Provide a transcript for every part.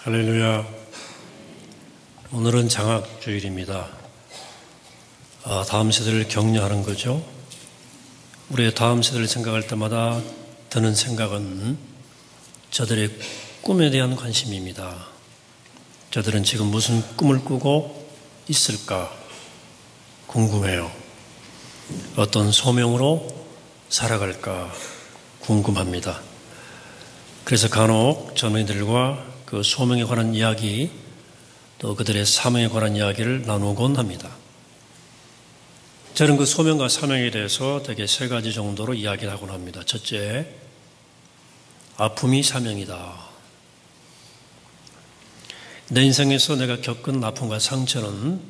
할렐루야. 오늘은 장학주일입니다. 다음 세대를 격려하는 거죠. 우리의 다음 세대를 생각할 때마다 드는 생각은 저들의 꿈에 대한 관심입니다. 저들은 지금 무슨 꿈을 꾸고 있을까 궁금해요. 어떤 소명으로 살아갈까 궁금합니다. 그래서 간혹 젊은이들과 그 소명에 관한 이야기, 또 그들의 사명에 관한 이야기를 나누곤 합니다. 저는 그 소명과 사명에 대해서 대개 세 가지 정도로 이야기를 하곤 합니다. 첫째, 아픔이 사명이다. 내 인생에서 내가 겪은 아픔과 상처는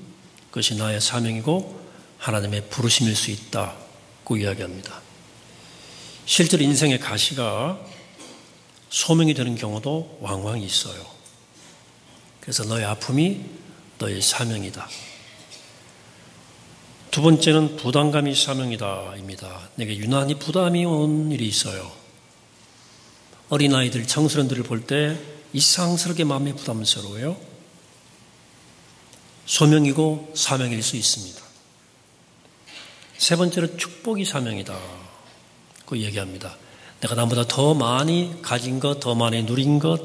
그것이 나의 사명이고 하나님의 부르심일 수 있다고 이야기합니다. 실제로 인생의 가시가 소명이 되는 경우도 왕왕 있어요. 그래서 너의 아픔이 너의 사명이다. 두 번째는 부담감이 사명이다입니다. 내게 유난히 부담이 온 일이 있어요. 어린아이들, 청소년들을 볼 때 이상스럽게 마음이 부담스러워요. 소명이고 사명일 수 있습니다. 세 번째로 축복이 사명이다. 그 얘기합니다. 내가 남보다 더 많이 가진 것, 더 많이 누린 것,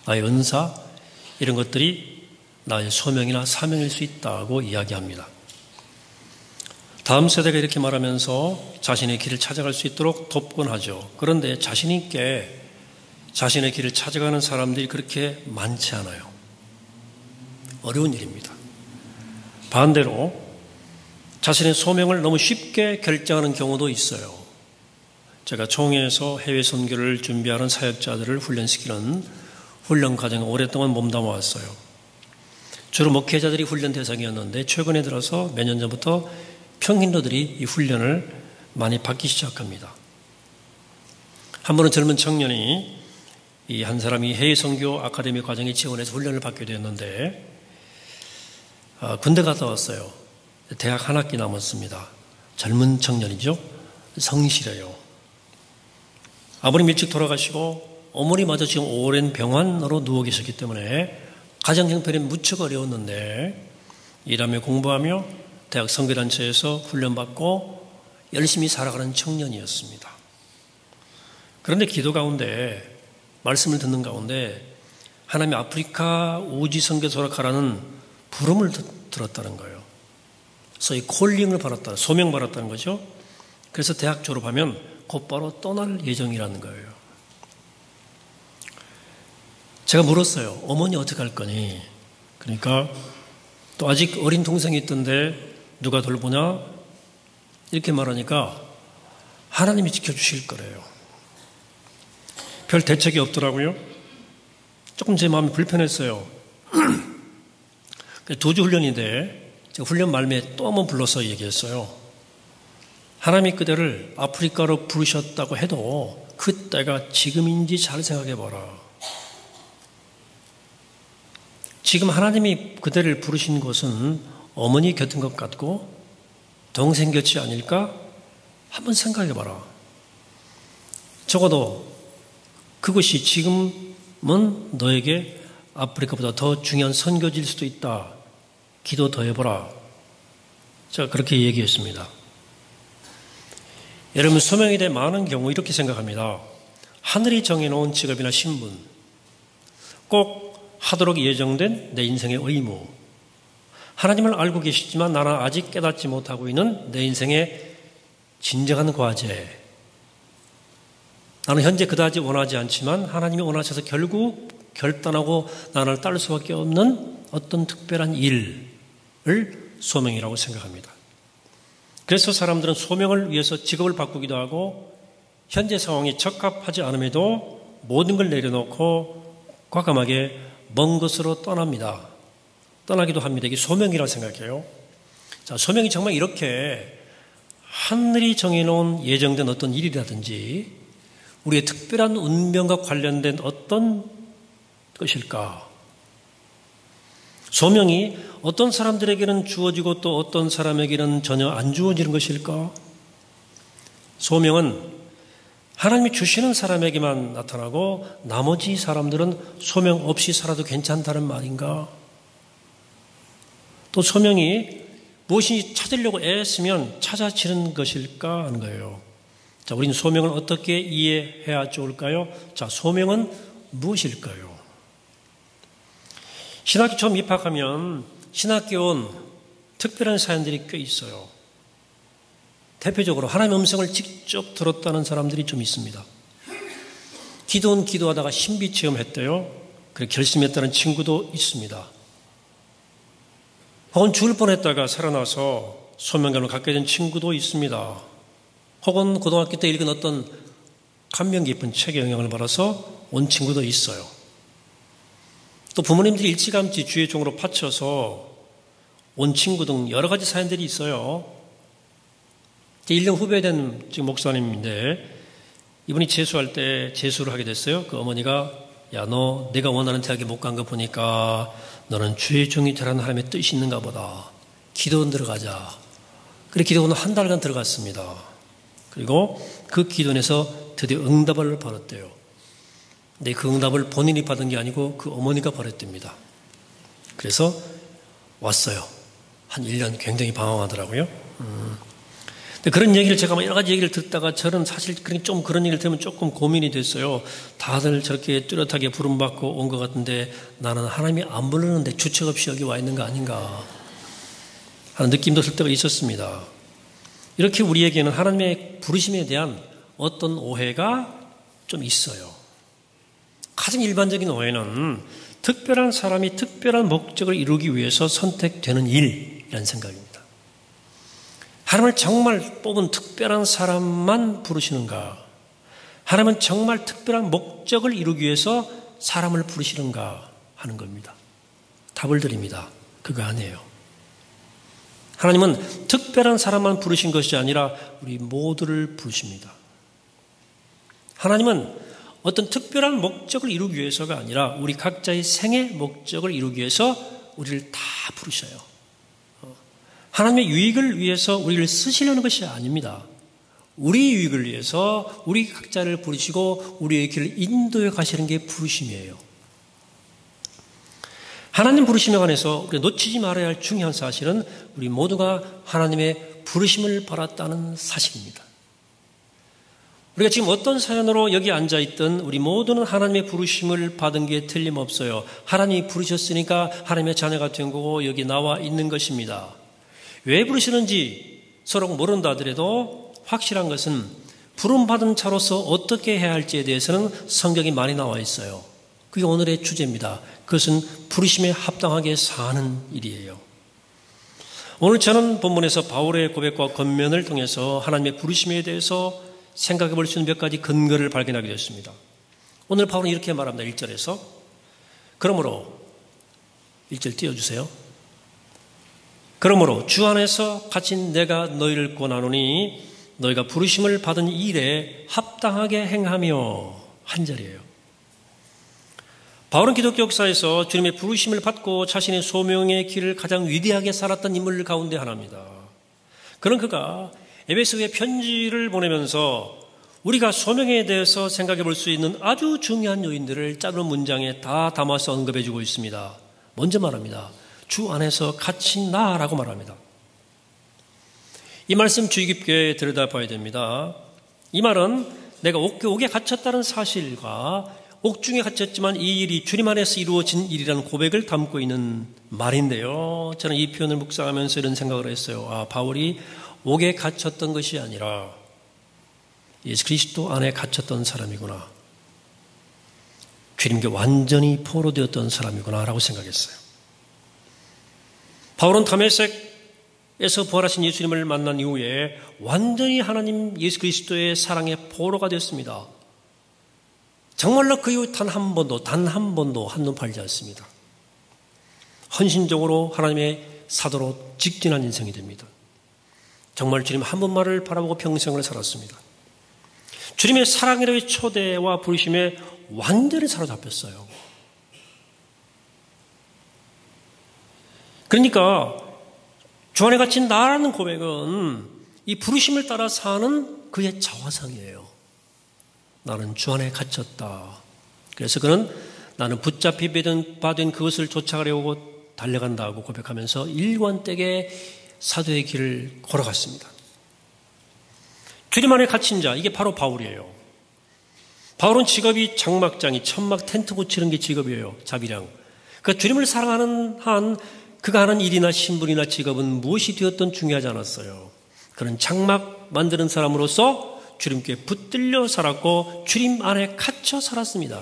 나의 은사, 이런 것들이 나의 소명이나 사명일 수 있다고 이야기합니다. 다음 세대가 이렇게 말하면서 자신의 길을 찾아갈 수 있도록 돕곤 하죠. 그런데 자신 있게 자신의 길을 찾아가는 사람들이 그렇게 많지 않아요. 어려운 일입니다. 반대로 자신의 소명을 너무 쉽게 결정하는 경우도 있어요. 제가 총회에서 해외 선교를 준비하는 사역자들을 훈련시키는 훈련 과정에 오랫동안 몸담아 왔어요. 주로 목회자들이 훈련 대상이었는데 최근에 들어서 몇 년 전부터 평신도들이 이 훈련을 많이 받기 시작합니다. 한 번은 젊은 청년이 이 한 사람이 해외 선교 아카데미 과정에 지원해서 훈련을 받게 되었는데 군대 갔다 왔어요. 대학 한 학기 남았습니다. 젊은 청년이죠. 성실해요. 아버님 일찍 돌아가시고 어머니마저 지금 오랜 병환으로 누워 계셨기 때문에 가정 형편이 무척 어려웠는데 일하며 공부하며 대학 선교단체에서 훈련받고 열심히 살아가는 청년이었습니다. 그런데 기도 가운데 말씀을 듣는 가운데 하나님이 아프리카 오지 선교소로 가라는 부름을 들었다는 거예요. 소위 콜링을 받았다, 소명 받았다는 거죠. 그래서 대학 졸업하면 곧바로 떠날 예정이라는 거예요. 제가 물었어요. 어머니 어떻게 할 거니? 그러니까 또 아직 어린 동생이 있던데 누가 돌보냐? 이렇게 말하니까 하나님이 지켜주실 거래요. 별 대책이 없더라고요. 조금 제 마음이 불편했어요. 2주 훈련인데 제가 훈련 말미에 또 한번 불러서 얘기했어요. 하나님이 그대를 아프리카로 부르셨다고 해도 그때가 지금인지 잘 생각해 봐라. 지금 하나님이 그대를 부르신 곳은 어머니 곁인 것 같고 동생 곁이 아닐까? 한번 생각해 봐라. 적어도 그것이 지금은 너에게 아프리카보다 더 중요한 선교지일 수도 있다. 기도 더 해보라. 제가 그렇게 얘기했습니다. 여러분, 소명에 대해 많은 경우 이렇게 생각합니다. 하늘이 정해놓은 직업이나 신분, 꼭 하도록 예정된 내 인생의 의무, 하나님을 알고 계시지만 나는 아직 깨닫지 못하고 있는 내 인생의 진정한 과제, 나는 현재 그다지 원하지 않지만 하나님이 원하셔서 결국 결단하고 나를 따를 수밖에 없는 어떤 특별한 일을 소명이라고 생각합니다. 그래서 사람들은 소명을 위해서 직업을 바꾸기도 하고 현재 상황이 적합하지 않음에도 모든 걸 내려놓고 과감하게 먼 곳으로 떠납니다. 떠나기도 합니다. 이게 소명이라고 생각해요. 자, 소명이 정말 이렇게 하늘이 정해놓은 예정된 어떤 일이라든지 우리의 특별한 운명과 관련된 어떤 것일까? 소명이 어떤 사람들에게는 주어지고 또 어떤 사람에게는 전혀 안 주어지는 것일까? 소명은 하나님이 주시는 사람에게만 나타나고 나머지 사람들은 소명 없이 살아도 괜찮다는 말인가? 또 소명이 무엇이 찾으려고 애쓰면 찾아지는 것일까 하는 거예요. 자, 우리는 소명을 어떻게 이해해야 좋을까요? 자, 소명은 무엇일까요? 신학교 처음 입학하면 신학교에 온 특별한 사연들이 꽤 있어요. 대표적으로 하나님의 음성을 직접 들었다는 사람들이 좀 있습니다. 기도하다가 신비 체험했대요. 그렇게 결심했다는 친구도 있습니다. 혹은 죽을 뻔했다가 살아나서 소명감을 갖게 된 친구도 있습니다. 혹은 고등학교 때 읽은 어떤 감명 깊은 책의 영향을 받아서 온 친구도 있어요. 또 부모님들이 일찌감치 주의 종으로 바쳐서 온 친구 등 여러 가지 사연들이 있어요. 1년 후배 된 지금 목사님인데 이분이 재수할 때 재수를 하게 됐어요. 그 어머니가 야, 너 내가 원하는 대학에 못 간 거 보니까 너는 주의 종이 되라는 하나님의 뜻이 있는가 보다. 기도원 들어가자. 그래 기도원은 한 달간 들어갔습니다. 그리고 그 기도원에서 드디어 응답을 받았대요. 근데 그 응답을 본인이 받은 게 아니고 그 어머니가 받았답니다. 그래서 왔어요. 한 1년 굉장히 방황하더라고요. 근데 그런 얘기를 제가 여러 가지 얘기를 듣다가 저는 사실 좀 그런 얘기를 들으면 조금 고민이 됐어요. 다들 저렇게 뚜렷하게 부름받고 온 것 같은데 나는 하나님이 안 부르는데 주책 없이 여기 와 있는 거 아닌가 하는 느낌도 들 때가 있었습니다. 이렇게 우리에게는 하나님의 부르심에 대한 어떤 오해가 좀 있어요. 가장 일반적인 오해는 특별한 사람이 특별한 목적을 이루기 위해서 선택되는 일이라는 생각입니다. 하나님을 정말 뽑은 특별한 사람만 부르시는가? 하나님은 정말 특별한 목적을 이루기 위해서 사람을 부르시는가 하는 겁니다. 답을 드립니다. 그거 아니에요. 하나님은 특별한 사람만 부르신 것이 아니라 우리 모두를 부르십니다. 하나님은 어떤 특별한 목적을 이루기 위해서가 아니라 우리 각자의 생의 목적을 이루기 위해서 우리를 다 부르셔요. 하나님의 유익을 위해서 우리를 쓰시려는 것이 아닙니다. 우리 유익을 위해서 우리 각자를 부르시고 우리의 길을 인도해 가시는 게 부르심이에요. 하나님 부르심에 관해서 우리가 놓치지 말아야 할 중요한 사실은 우리 모두가 하나님의 부르심을 받았다는 사실입니다. 우리가 지금 어떤 사연으로 여기 앉아있든 우리 모두는 하나님의 부르심을 받은 게 틀림없어요. 하나님이 부르셨으니까 하나님의 자녀가 된 거고 여기 나와 있는 것입니다. 왜 부르시는지 서로 모른다 하더라도 확실한 것은 부름받은 자로서 어떻게 해야 할지에 대해서는 성경이 많이 나와 있어요. 그게 오늘의 주제입니다. 그것은 부르심에 합당하게 사는 일이에요. 오늘 저는 본문에서 바울의 고백과 권면을 통해서 하나님의 부르심에 대해서 생각해 볼 수 있는 몇 가지 근거를 발견하게 됐습니다. 오늘 바울은 이렇게 말합니다. 1절에서 그러므로 1절 띄워주세요. 그러므로 주 안에서 갇힌 내가 너희를 권하노니 너희가 부르심을 받은 일에 합당하게 행하며 한 절이에요. 바울은 기독교 역사에서 주님의 부르심을 받고 자신의 소명의 길을 가장 위대하게 살았던 인물 가운데 하나입니다. 그런 그가 에베소에 편지를 보내면서 우리가 소명에 대해서 생각해 볼 수 있는 아주 중요한 요인들을 짧은 문장에 다 담아서 언급해 주고 있습니다. 먼저 말합니다. 주 안에서 갇힌 나라고 말합니다. 이 말씀 주의 깊게 들여다봐야 됩니다. 이 말은 내가 옥에 갇혔다는 사실과 옥중에 갇혔지만 이 일이 주님 안에서 이루어진 일이라는 고백을 담고 있는 말인데요. 저는 이 표현을 묵상하면서 이런 생각을 했어요. 바울이 옥에 갇혔던 것이 아니라 예수 그리스도 안에 갇혔던 사람이구나. 주님께 완전히 포로되었던 사람이구나 라고 생각했어요. 바울은 다메섹에서 부활하신 예수님을 만난 이후에 완전히 하나님 예수 그리스도의 사랑의 포로가 됐습니다. 정말로 그 이후 단 한 번도 한눈 팔지 않습니다. 헌신적으로 하나님의 사도로 직진한 인생이 됩니다. 정말 주님 한 분만을 바라보고 평생을 살았습니다. 주님의 사랑이라의 초대와 부르심에 완전히 사로잡혔어요. 그러니까 주 안에 갇힌 나라는 고백은 이 부르심을 따라 사는 그의 자화상이에요. 나는 주 안에 갇혔다. 그래서 그는 나는 붙잡히 받은 그것을 쫓아가려고 달려간다고 고백하면서 일관되게 사도의 길을 걸어갔습니다. 주님 안에 갇힌 자, 이게 바로 바울이에요. 바울은 직업이 장막장이, 천막 텐트 고치는 게 직업이에요. 자비량. 그러니까 주님을 사랑하는 한 그가 하는 일이나 신분이나 직업은 무엇이 되었든 중요하지 않았어요. 그는 장막 만드는 사람으로서 주님께 붙들려 살았고 주님 안에 갇혀 살았습니다.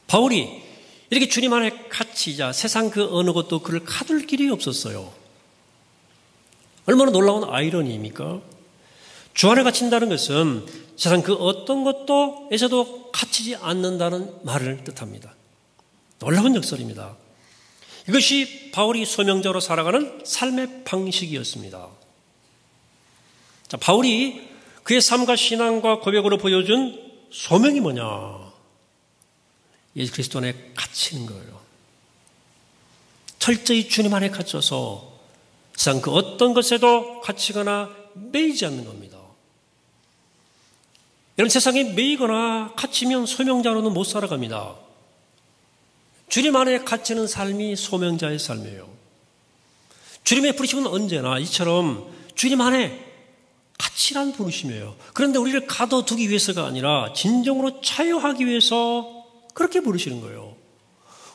바울이 이렇게 주님 안에 갇히자 세상 그 어느 것도 그를 가둘 길이 없었어요. 얼마나 놀라운 아이러니입니까? 주 안에 갇힌다는 것은 세상 그 어떤 것도에서도 갇히지 않는다는 말을 뜻합니다. 놀라운 역설입니다. 이것이 바울이 소명자로 살아가는 삶의 방식이었습니다. 자, 바울이 그의 삶과 신앙과 고백으로 보여준 소명이 뭐냐? 예수 그리스도 안에 갇히는 거예요. 철저히 주님 안에 갇혀서 세상 그 어떤 것에도 갇히거나 매이지 않는 겁니다. 여러분, 세상에 매이거나 갇히면 소명자로는 못 살아갑니다. 주님 안에 갇히는 삶이 소명자의 삶이에요. 주님의 부르심은 언제나 이처럼 주님 안에 갇히란 부르심이에요. 그런데 우리를 가둬두기 위해서가 아니라 진정으로 자유하기 위해서 그렇게 부르시는 거예요.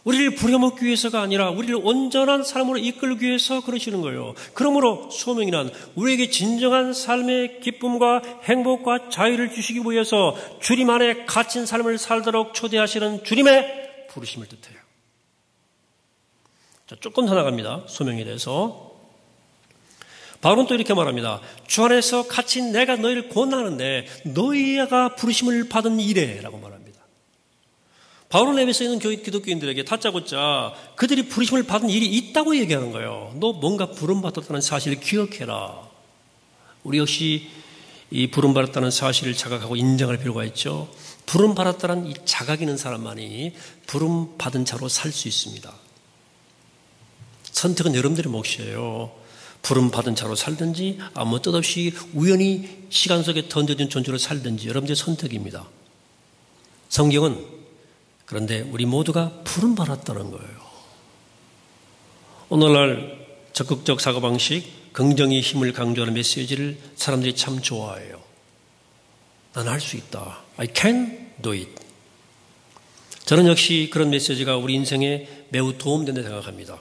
우리를 부려먹기 위해서가 아니라 우리를 온전한 삶으로 이끌기 위해서 그러시는 거예요. 그러므로 소명이란 우리에게 진정한 삶의 기쁨과 행복과 자유를 주시기 위해서 주님 안에 갇힌 삶을 살도록 초대하시는 주님의 부르심을 뜻해요. 자, 조금 더 나갑니다. 소명에 대해서. 바울은 또 이렇게 말합니다. 주 안에서 갇힌 내가 너희를 권하는데 너희가 부르심을 받은 이래 라고 말합니다. 바울은 에베소에 있는 기독교인들에게 다짜고짜 그들이 부르심을 받은 일이 있다고 얘기하는 거예요. 너 뭔가 부름받았다는 사실을 기억해라. 우리 역시 이 부름받았다는 사실을 자각하고 인정할 필요가 있죠. 부름받았다는 이 자각 있는 사람만이 부름받은 자로 살 수 있습니다. 선택은 여러분들의 몫이에요. 부름받은 자로 살든지 아무 뜻 없이 우연히 시간 속에 던져진 존재로 살든지 여러분들의 선택입니다. 성경은 그런데 우리 모두가 부름받았다는 거예요. 오늘날 적극적 사고방식, 긍정의 힘을 강조하는 메시지를 사람들이 참 좋아해요. 난 할 수 있다. I can do it. 저는 역시 그런 메시지가 우리 인생에 매우 도움된다고 생각합니다.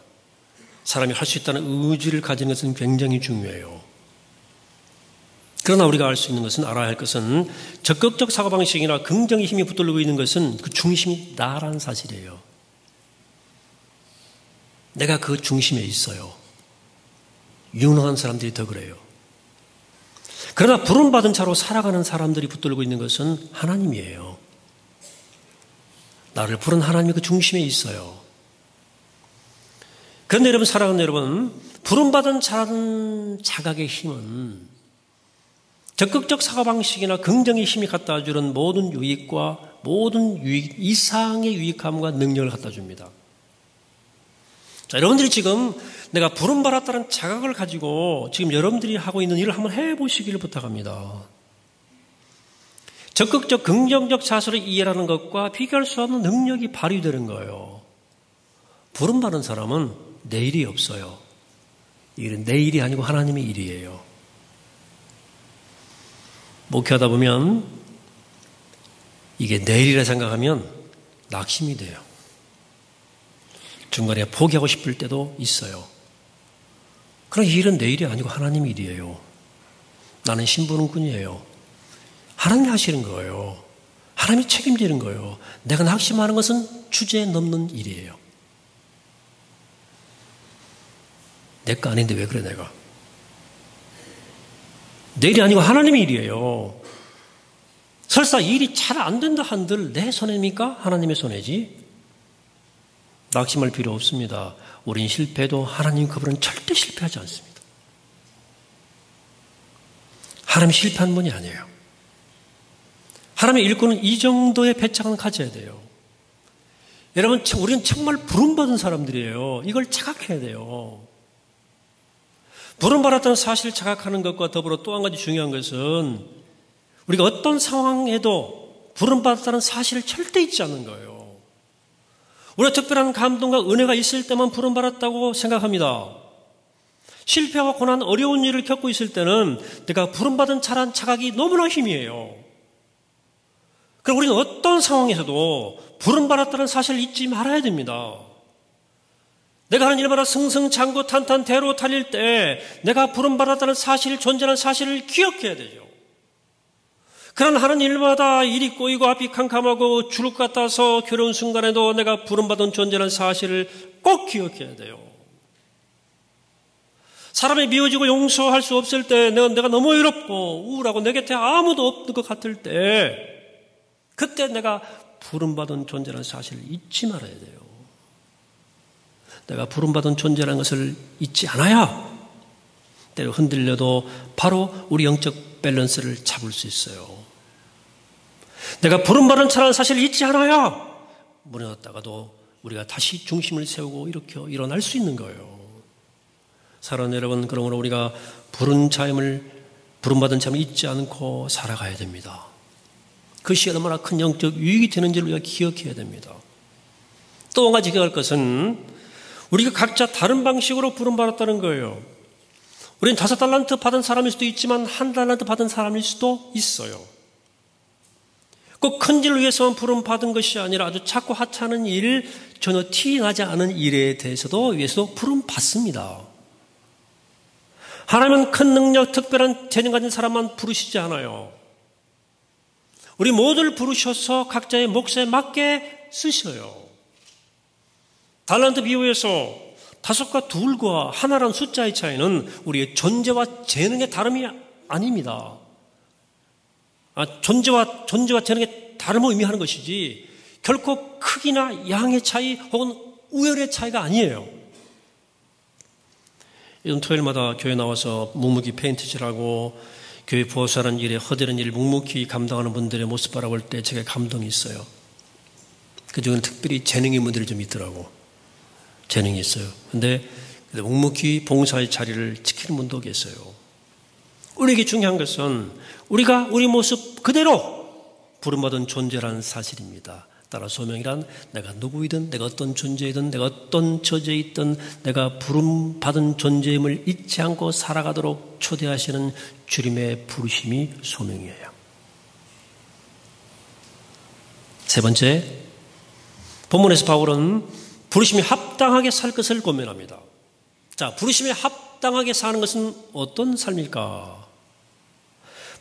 사람이 할 수 있다는 의지를 가지는 것은 굉장히 중요해요. 그러나 우리가 알 수 있는 것은, 알아야 할 것은 적극적 사고방식이나 긍정의 힘이 붙들고 있는 것은 그 중심이 나라는 사실이에요. 내가 그 중심에 있어요. 유능한 사람들이 더 그래요. 그러나 부름받은 자로 살아가는 사람들이 붙들고 있는 것은 하나님이에요. 나를 부른 하나님이 그 중심에 있어요. 그런데 여러분, 사랑하는 여러분, 부름받은 자라는 자각의 힘은 적극적 사고방식이나 긍정의 힘이 갖다 주는 모든 유익과 모든 유익 이상의 유익함과 능력을 갖다 줍니다. 자, 여러분들이 지금 내가 부름받았다는 자각을 가지고 지금 여러분들이 하고 있는 일을 한번 해보시기를 부탁합니다. 적극적 긍정적 자세로 이해하는 것과 비교할 수 없는 능력이 발휘되는 거예요. 부름받은 사람은 내일이 없어요. 일은 내 일이 아니고 하나님의 일이에요. 목회하다 보면 이게 내일이라 생각하면 낙심이 돼요. 중간에 포기하고 싶을 때도 있어요. 그러나 이 일은 내 일이 아니고 하나님의 일이에요. 나는 심부름꾼이에요. 하나님이 하시는 거예요. 하나님이 책임지는 거예요. 내가 낙심하는 것은 주제에 넘는 일이에요. 내 거 아닌데 왜 그래 내가. 내 일이 아니고 하나님의 일이에요. 설사 일이 잘 안 된다 한들 내 손해입니까? 하나님의 손해지. 낙심할 필요 없습니다. 우린 실패해도 하나님 그분은 절대 실패하지 않습니다. 하나님이 실패한 분이 아니에요. 하나님의 일꾼은 이 정도의 배짱은 가져야 돼요. 여러분, 우리는 정말 부름받은 사람들이에요. 이걸 자각해야 돼요. 부름받았다는 사실을 자각하는 것과 더불어 또 한 가지 중요한 것은 우리가 어떤 상황에도 부름받았다는 사실을 절대 잊지 않는 거예요. 우리가 특별한 감동과 은혜가 있을 때만 부름받았다고 생각합니다. 실패와 고난, 어려운 일을 겪고 있을 때는 내가 부름받은 자란 자각이 너무나 희미해요. 그럼 우리는 어떤 상황에서도 부름받았다는 사실을 잊지 말아야 됩니다. 내가 하는 일마다 승승장구 탄탄대로 달릴 때 내가 부름받았다는 사실, 존재하는 사실을 기억해야 되죠. 그런 하는 일마다 일이 꼬이고 앞이 캄캄하고 죽을 것 같아서 괴로운 순간에도 내가 부름받은 존재라는 사실을 꼭 기억해야 돼요. 사람이 미워지고 용서할 수 없을 때 내가 너무 외롭고 우울하고 내 곁에 아무도 없는 것 같을 때 그때 내가 부름받은 존재라는 사실을 잊지 말아야 돼요. 내가 부름받은 존재라는 것을 잊지 않아야 때로 흔들려도 바로 우리 영적 밸런스를 잡을 수 있어요. 내가 부름받은 자라는 사실을 잊지 않아야 무너졌다가도 우리가 다시 중심을 세우고 이렇게 일어날 수 있는 거예요. 사랑하는 여러분, 그러므로 우리가 부름받은 자임을 잊지 않고 살아가야 됩니다. 그것이 얼마나 큰 영적 유익이 되는지를 우리가 기억해야 됩니다. 또 한 가지 기억할 것은 우리가 각자 다른 방식으로 부름받았다는 거예요. 우리는 5달란트 받은 사람일 수도 있지만 1달란트 받은 사람일 수도 있어요. 꼭 큰 일을 위해서만 부름받은 것이 아니라 아주 작고 하찮은 일, 전혀 티 나지 않은 일에 대해서도 위해서도 부름받습니다. 하나님은 큰 능력, 특별한 재능 가진 사람만 부르시지 않아요. 우리 모두를 부르셔서 각자의 몫에 맞게 쓰셔요. 달란트 비유에서 5과 2과 하나라는 숫자의 차이는 우리의 존재와 재능의 다름이 아닙니다. 존재와 재능의 다름을 의미하는 것이지 결코 크기나 양의 차이 혹은 우열의 차이가 아니에요. 이런 토요일마다 교회 나와서 묵묵히 페인트칠하고 교회 부어사라는 일에 허대는 일을 묵묵히 감당하는 분들의 모습 바라볼 때 제가 감동이 있어요. 그중에는 특별히 재능의 분들이 좀 있더라고. 재능이 있어요. 근데 묵묵히 봉사의 자리를 지키는 분도 계세요. 우리에게 중요한 것은 우리가 우리 모습 그대로 부름받은 존재라는 사실입니다. 따라 소명이란 내가 누구이든 내가 어떤 존재이든 내가 어떤 처지에 있든 내가 부름받은 존재임을 잊지 않고 살아가도록 초대하시는 주님의 부르심이 소명이에요. 세 번째, 본문에서 바울은 부르심에 합당하게 살 것을 권면합니다. 자, 부르심에 합당하게 사는 것은 어떤 삶일까?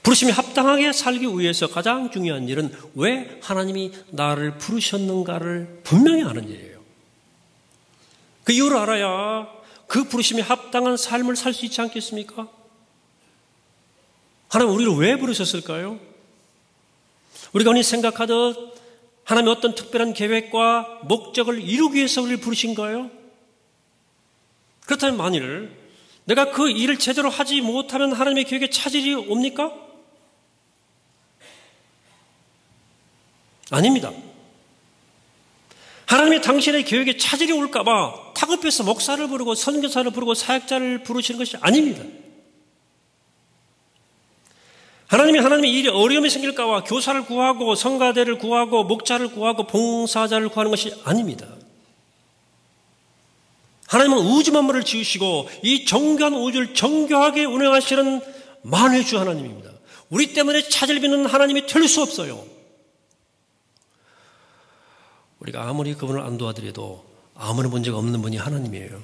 부르심에 합당하게 살기 위해서 가장 중요한 일은 왜 하나님이 나를 부르셨는가를 분명히 아는 일이에요. 그 이유를 알아야 그 부르심에 합당한 삶을 살 수 있지 않겠습니까? 하나님 우리를 왜 부르셨을까요? 우리가 흔히 생각하듯 하나님의 어떤 특별한 계획과 목적을 이루기 위해서 우리를 부르신 거예요? 그렇다면 만일 내가 그 일을 제대로 하지 못하면 하나님의 계획에 차질이 옵니까? 아닙니다. 하나님이 당신의 계획에 차질이 올까봐 다급해서 목사를 부르고 선교사를 부르고 사역자를 부르시는 것이 아닙니다. 하나님의 일에 어려움이 생길까봐 교사를 구하고 성가대를 구하고 목자를 구하고 봉사자를 구하는 것이 아닙니다. 하나님은 우주 만물을 지으시고 이 정교한 우주를 정교하게 운영하시는 만유의 주 하나님입니다. 우리 때문에 차질 빚는 하나님이 될 수 없어요. 우리가 아무리 그분을 안 도와드려도 아무런 문제가 없는 분이 하나님이에요.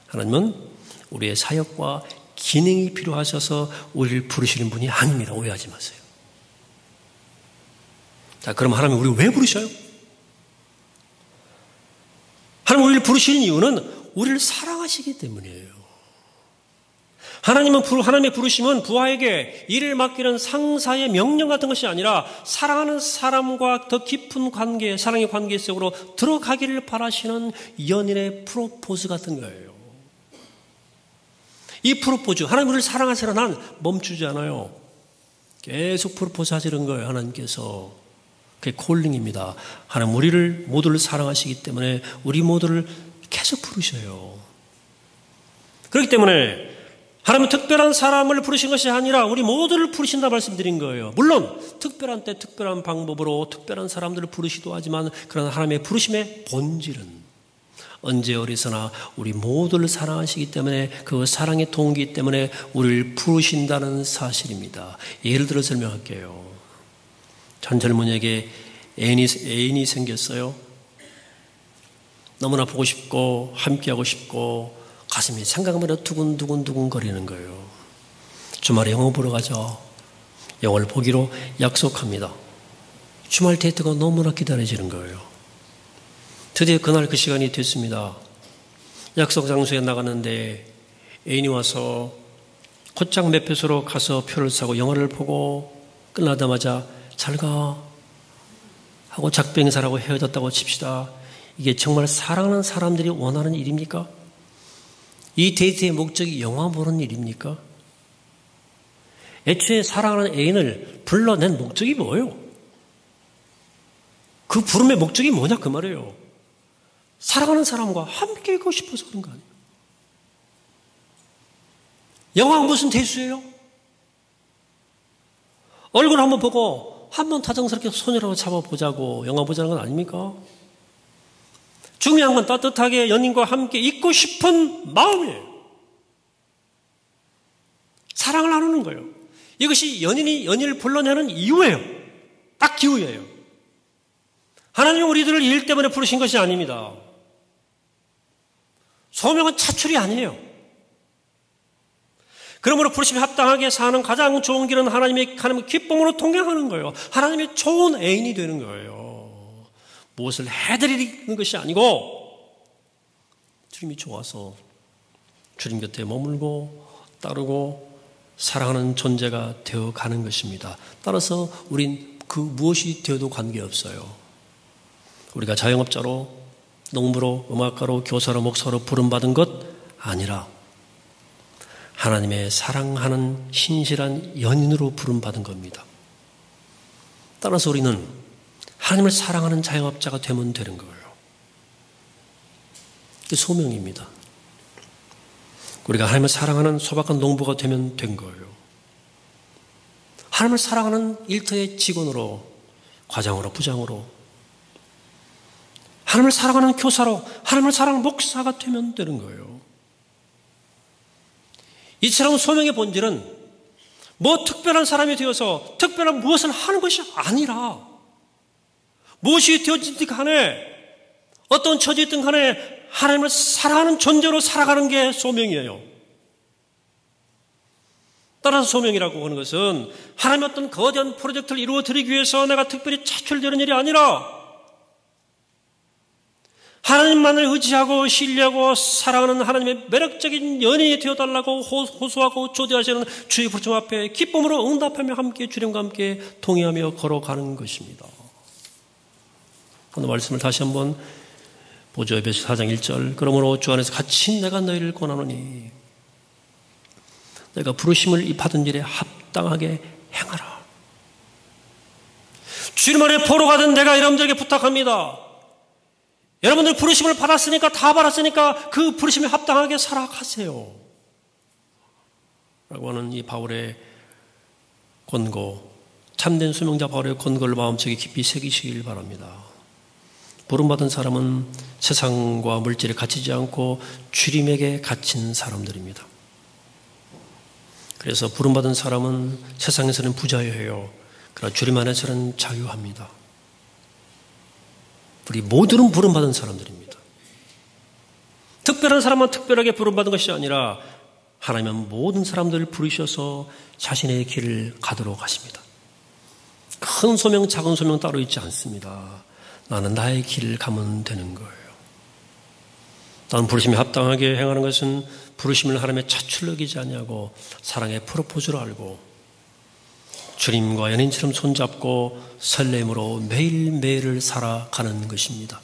하나님은 우리의 사역과 기능이 필요하셔서 우리를 부르시는 분이 아닙니다. 오해하지 마세요. 자, 그럼 하나님 우리를 왜 부르셔요? 하나님 우리를 부르시는 이유는 우리를 사랑하시기 때문이에요. 하나님의 부르심은 부하에게 일을 맡기는 상사의 명령 같은 것이 아니라 사랑하는 사람과 더 깊은 관계, 사랑의 관계 속으로 들어가기를 바라시는 연인의 프로포즈 같은 거예요. 이 프로포즈, 하나님 우리를 사랑하시는 한 멈추지 않아요. 계속 프로포즈 하시는 거예요, 하나님께서. 그게 콜링입니다. 하나님 우리를 모두를 사랑하시기 때문에 우리 모두를 계속 부르셔요. 그렇기 때문에 하나님은 특별한 사람을 부르신 것이 아니라 우리 모두를 부르신다 말씀드린 거예요. 물론 특별한 때 특별한 방법으로 특별한 사람들을 부르시기도 하지만 그러나 하나님의 부르심의 본질은 언제 어디서나 우리 모두를 사랑하시기 때문에 그 사랑의 동기 때문에 우리를 부르신다는 사실입니다. 예를 들어 설명할게요. 한 젊은이에게 애인이 생겼어요. 너무나 보고 싶고 함께하고 싶고 가슴이 생각만 해도 두근두근 거리는 거예요. 주말에 영화 보러 가죠. 영화를 보기로 약속합니다. 주말 데이트가 너무나 기다려지는 거예요. 드디어 그날 그 시간이 됐습니다. 약속 장소에 나갔는데 애인이 와서 곧장 매표소로 가서 표를 사고 영화를 보고 끝나자마자 잘 가 하고 작별 인사라고 헤어졌다고 칩시다. 이게 정말 사랑하는 사람들이 원하는 일입니까? 이 데이트의 목적이 영화 보는 일입니까? 애초에 사랑하는 애인을 불러낸 목적이 뭐예요? 그 부름의 목적이 뭐냐 그 말이에요. 사랑하는 사람과 함께 있고 싶어서 그런 거 아니에요. 영화가 무슨 대수예요? 얼굴 한번 보고 한번 다정스럽게 손이라고 잡아보자고 영화 보자는 건 아닙니까? 중요한 건 따뜻하게 연인과 함께 있고 싶은 마음이에요. 사랑을 나누는 거예요. 이것이 연인이 연인을 불러내는 이유예요. 딱 기우예요. 하나님은 우리들을 일 때문에 부르신 것이 아닙니다. 소명은 차출이 아니에요. 그러므로 부르심에 합당하게 사는 가장 좋은 길은 하나님의 기쁨으로 동행하는 거예요. 하나님의 좋은 애인이 되는 거예요. 무엇을 해드리는 것이 아니고 주님이 좋아서 주님 곁에 머물고 따르고 사랑하는 존재가 되어가는 것입니다. 따라서 우린 그 무엇이 되어도 관계없어요. 우리가 자영업자로 농부로 음악가로 교사로 목사로 부름받은 것 아니라 하나님의 사랑하는 신실한 연인으로 부름받은 겁니다. 따라서 우리는 하나님을 사랑하는 자영업자가 되면 되는 거예요. 그게 소명입니다. 우리가 하나님을 사랑하는 소박한 농부가 되면 된 거예요. 하나님을 사랑하는 일터의 직원으로 과장으로 부장으로 하나님을 사랑하는 교사로 하나님을 사랑하는 목사가 되면 되는 거예요. 이처럼 소명의 본질은 뭐 특별한 사람이 되어서 특별한 무엇을 하는 것이 아니라 무엇이 되어지든 간에 어떤 처지든 간에 하나님을 사랑하는 존재로 살아가는 게 소명이에요. 따라서 소명이라고 하는 것은 하나님의 어떤 거대한 프로젝트를 이루어드리기 위해서 내가 특별히 차출되는 일이 아니라 하나님만을 의지하고 신뢰하고 사랑하는 하나님의 매력적인 연인이 되어달라고 호소하고 조대하시는 주의 부르심 앞에 기쁨으로 응답하며 함께 주님과 함께 동의하며 걸어가는 것입니다. 오늘 말씀을 다시 한번 보죠. 에베소 4장 1절. 그러므로 주 안에서 같이 내가 너희를 권하노니 내가 부르심을 이 받은 일에 합당하게 행하라. 주님 안에 보러 가던 내가 여러분들에게 부탁합니다. 여러분들 부르심을 받았으니까 다 받았으니까 그 부르심에 합당하게 살아가세요. 라고 하는 이 바울의 권고, 참된 수명자 바울의 권고를 마음속에 깊이 새기시길 바랍니다. 부름받은 사람은 세상과 물질에 갇히지 않고 주님에게 갇힌 사람들입니다. 그래서 부름받은 사람은 세상에서는 부자여해요. 그러나 주님 안에서는 자유합니다. 우리 모두는 부름받은 사람들입니다. 특별한 사람만 특별하게 부름받은 것이 아니라 하나님은 모든 사람들을 부르셔서 자신의 길을 가도록 하십니다. 큰 소명, 작은 소명 따로 있지 않습니다. 나는 나의 길을 가면 되는 거예요. 나는 부르심에 합당하게 행하는 것은 부르심을 하나님의 차출로 여기지 아니하고 사랑의 프로포즈로 알고 주님과 연인처럼 손잡고 설렘으로 매일매일을 살아가는 것입니다.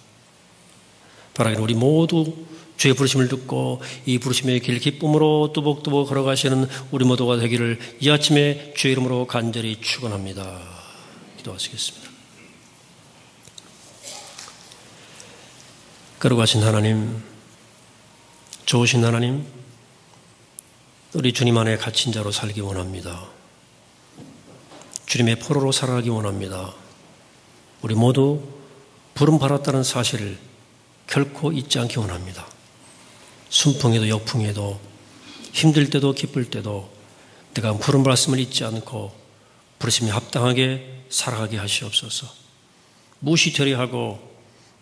바라기는 우리 모두 주의 부르심을 듣고 이 부르심의 길 기쁨으로 뚜벅뚜벅 걸어가시는 우리 모두가 되기를 이 아침에 주의 이름으로 간절히 축원합니다. 기도하시겠습니다. 거룩하신 하나님, 좋으신 하나님, 우리 주님 안에 갇힌 자로 살기 원합니다. 주님의 포로로 살아가기 원합니다. 우리 모두 부름 받았다는 사실을 결코 잊지 않기 원합니다. 순풍에도 역풍에도 힘들 때도 기쁠 때도 내가 부름 말씀을 잊지 않고 부르심에 합당하게 살아가게 하시옵소서. 무엇이 되려 하고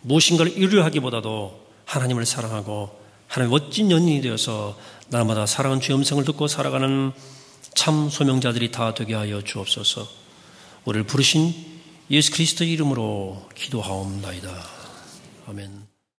무엇인가를 이루려 하기보다도 하나님을 사랑하고 하나님의 멋진 연인이 되어서 날마다 사랑하는 주의 음성을 듣고 살아가는 참 소명자들이 다 되게 하여 주옵소서. 우리를 부르신 예수 그리스도의 이름으로 기도하옵나이다. 아멘.